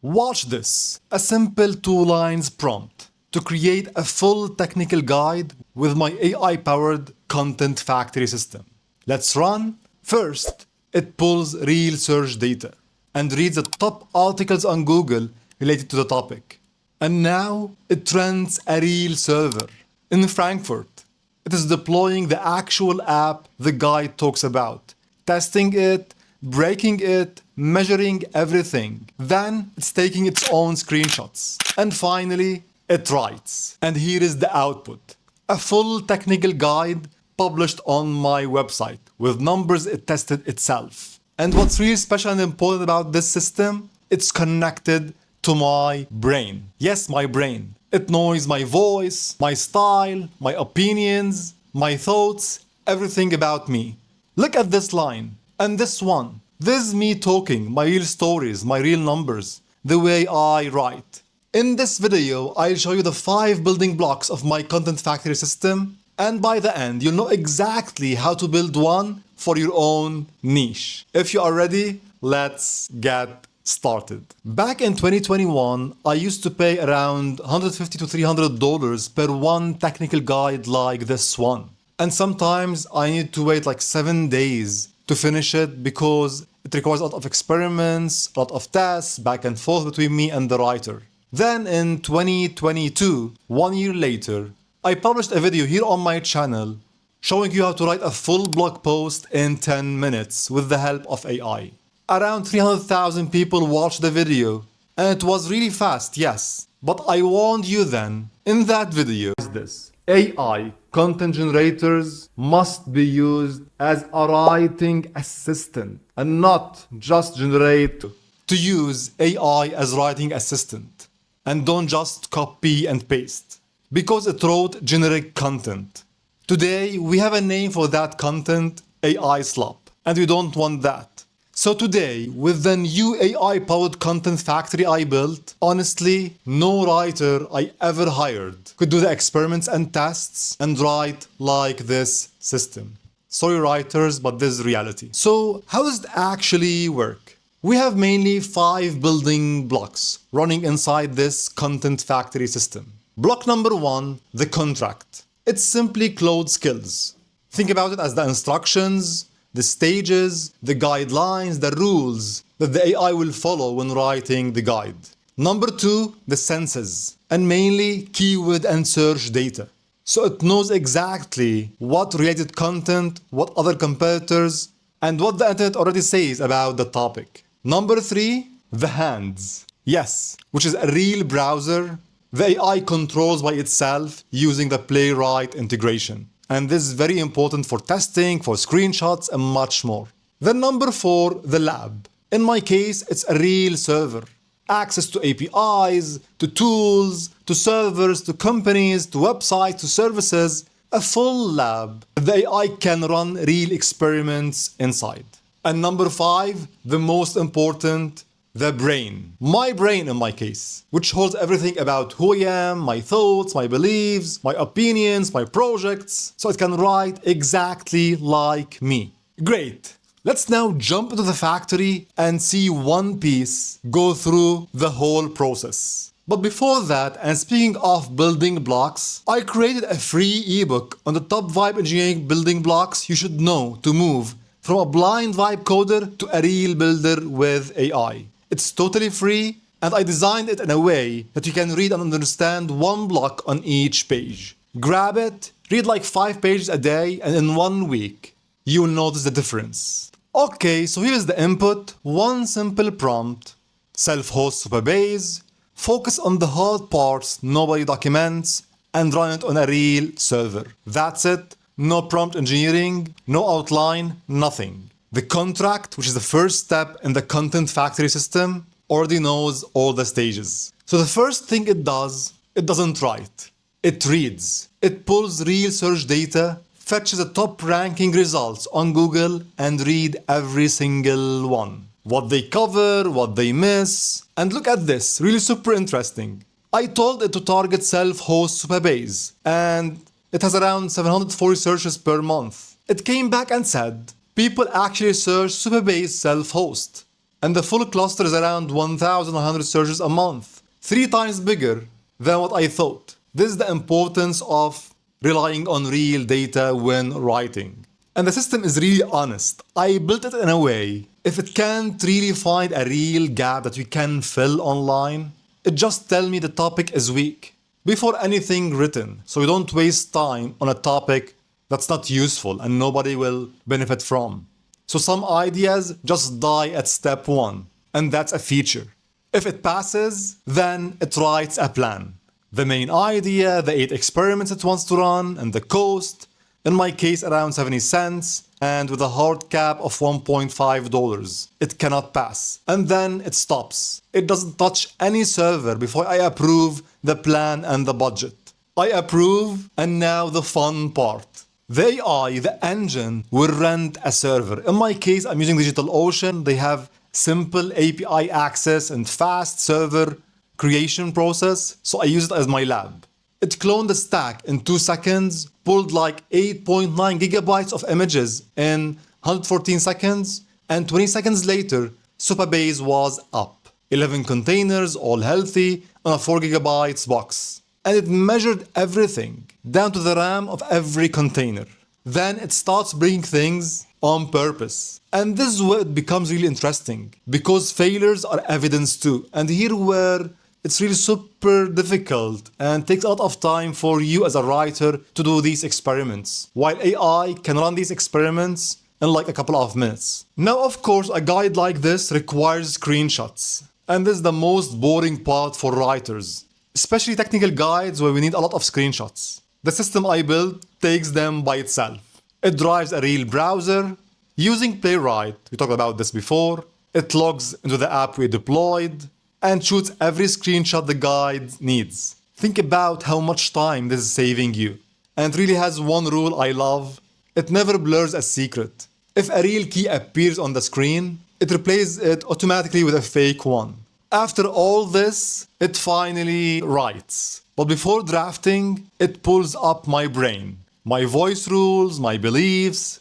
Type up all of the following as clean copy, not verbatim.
Watch this, a simple 2 lines prompt to create a full technical guide with my AI-powered Content Factory system. Let's run. First, it pulls real search data and reads the top articles on Google related to the topic. And now it trends a real server in Frankfurt. It is deploying the actual app the guide talks about, testing it, breaking it, measuring everything. Then it's taking its own screenshots. And finally, it writes. And here is the output. A full technical guide published on my website with numbers it tested itself. And what's really special and important about this system, it's connected to my brain. Yes, my brain. It knows my voice, my style, my opinions, my thoughts, everything about me. Look at this line and this one. This is me talking, my real stories, my real numbers, the way I write. In this video, I'll show you the 5 building blocks of my Content Factory system, and by the end, you'll know exactly how to build one for your own niche. If you are ready, let's get started. Back in 2021, I used to pay around $150 to $300 per one technical guide like this one. And sometimes I need to wait like 7 days to finish it because it requires a lot of experiments, a lot of tests, back and forth between me and the writer. Then in 2022, 1 year later, I published a video here on my channel showing you how to write a full blog post in 10 minutes with the help of AI. Around 300,000 people watched the video, and it was really fast, yes. But I warned you then, in that video, is this. AI content generators must be used as a writing assistant and not just generate. To use AI as writing assistant and don't just copy and paste because it wrote generic content. Today we have a name for that content, AI slop, and we don't want that. So today, with the new AI-powered Content Factory I built, honestly, no writer I ever hired could do the experiments and tests and write like this system. Sorry writers, but this is reality. So how does it actually work? We have mainly 5 building blocks running inside this Content Factory system. Block number 1, the contract. It's simply Claude skills. Think about it as the instructions, the stages, the guidelines, the rules that the AI will follow when writing the guide. Number 2, the senses, and mainly keyword and search data. So it knows exactly what related content, what other competitors, and what the internet already says about the topic. Number 3, the hands. Yes, which is a real browser the AI controls by itself using the Playwright integration. And this is very important for testing, for screenshots, and much more. Then number 4, the lab. In my case, it's a real server. Access to APIs, to tools, to servers, to companies, to websites, to services. A full lab. The AI can run real experiments inside. And number 5, the most important, the brain. My brain in my case, which holds everything about who I am, my thoughts, my beliefs, my opinions, my projects, so it can write exactly like me. Great. Let's now jump into the factory and see one piece go through the whole process. But before that, and speaking of building blocks, I created a free ebook on the top vibe engineering building blocks you should know to move from a blind vibe coder to a real builder with AI. It's totally free, and I designed it in a way that you can read and understand one block on each page. Grab it, read like 5 pages a day, and in 1 week, you will notice the difference. Okay, so here's the input. One simple prompt. Self-host Supabase. Focus on the hard parts nobody documents, and run it on a real server. That's it. No prompt engineering, no outline, nothing. The contract, which is the first step in the Content Factory system, already knows all the stages. So the first thing it does, it doesn't write. It reads. It pulls real search data, fetches the top ranking results on Google, and read every single one. What they cover, what they miss. And look at this, really super interesting. I told it to target self-host Supabase, and it has around 740 searches per month. It came back and said, people actually search Supabase self-host. And the full cluster is around 1,100 searches a month, 3 times bigger than what I thought. This is the importance of relying on real data when writing. And the system is really honest. I built it in a way, if it can't really find a real gap that we can fill online, it just tells me the topic is weak before anything written. So we don't waste time on a topic that's not useful and nobody will benefit from. So some ideas just die at step 1, and that's a feature. If it passes, then it writes a plan. The main idea, the 8 experiments it wants to run, and the cost, in my case around 70 cents, and with a hard cap of $1.5. It cannot pass. And then it stops. It doesn't touch any server before I approve the plan and the budget. I approve, and now the fun part. The AI, the engine, will rent a server. In my case, I'm using DigitalOcean. They have simple API access and fast server creation process, so I use it as my lab. It cloned the stack in 2 seconds, pulled like 8.9 gigabytes of images in 114 seconds, and 20 seconds later, Supabase was up. 11 containers, all healthy, on a 4 gigabytes box. And it measured everything, down to the RAM of every container. Then it starts bringing things on purpose. And this is where it becomes really interesting, because failures are evidence too. And here where it's really super difficult and takes a lot of time for you as a writer to do these experiments, while AI can run these experiments in like a couple of minutes. Now, of course, a guide like this requires screenshots. And this is the most boring part for writers, especially technical guides where we need a lot of screenshots. The system I built takes them by itself. It drives a real browser. Using Playwright, we talked about this before, it logs into the app we deployed and shoots every screenshot the guide needs. Think about how much time this is saving you. And it really has one rule I love. It never blurs a secret. If a real key appears on the screen, it replaces it automatically with a fake one. After all this, it finally writes. But before drafting, it pulls up my brain. My voice rules, my beliefs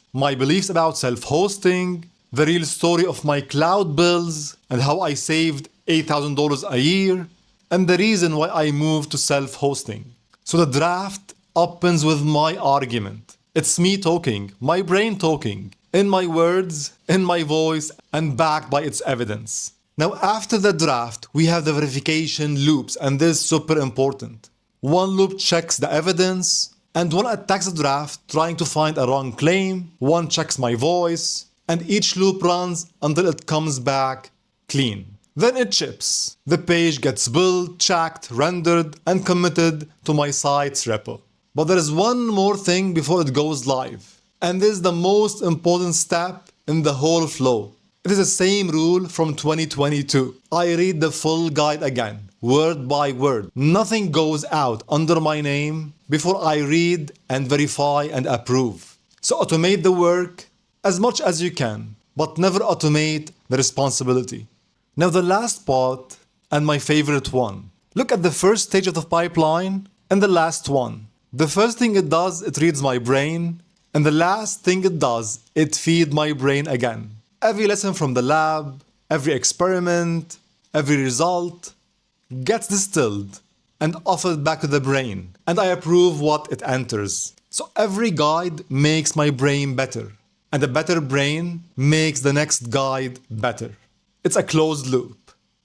about self-hosting, the real story of my cloud bills, and how I saved $8,000 a year, and the reason why I moved to self-hosting. So the draft opens with my argument. It's me talking, my brain talking, in my words, in my voice, and backed by its evidence. Now after the draft, we have the verification loops, and this is super important. One loop checks the evidence, and one attacks the draft trying to find a wrong claim, one checks my voice, and each loop runs until it comes back clean. Then it ships. The page gets built, checked, rendered, and committed to my site's repo. But there is one more thing before it goes live. And this is the most important step in the whole flow. It is the same rule from 2022. I read the full guide again, word by word. Nothing goes out under my name before I read and verify and approve. So automate the work as much as you can, but never automate the responsibility. Now the last part, and my favorite one. Look at the first stage of the pipeline and the last one. The first thing it does, it reads my brain, and the last thing it does, it feeds my brain again. Every lesson from the lab, every experiment, every result gets distilled and offered back to the brain, and I approve what it enters. So every guide makes my brain better, and a better brain makes the next guide better. It's a closed loop.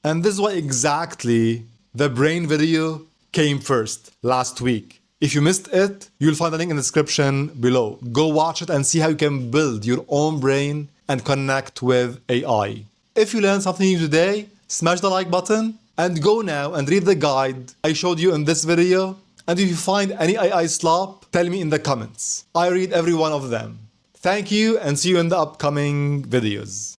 And this is why exactly the brain video came first last week. If you missed it, you'll find the link in the description below. Go watch it and see how you can build your own brain and connect with AI. If you learned something new today, smash the like button and go now and read the guide I showed you in this video. And if you find any AI slop, tell me in the comments. I read every one of them. Thank you and see you in the upcoming videos.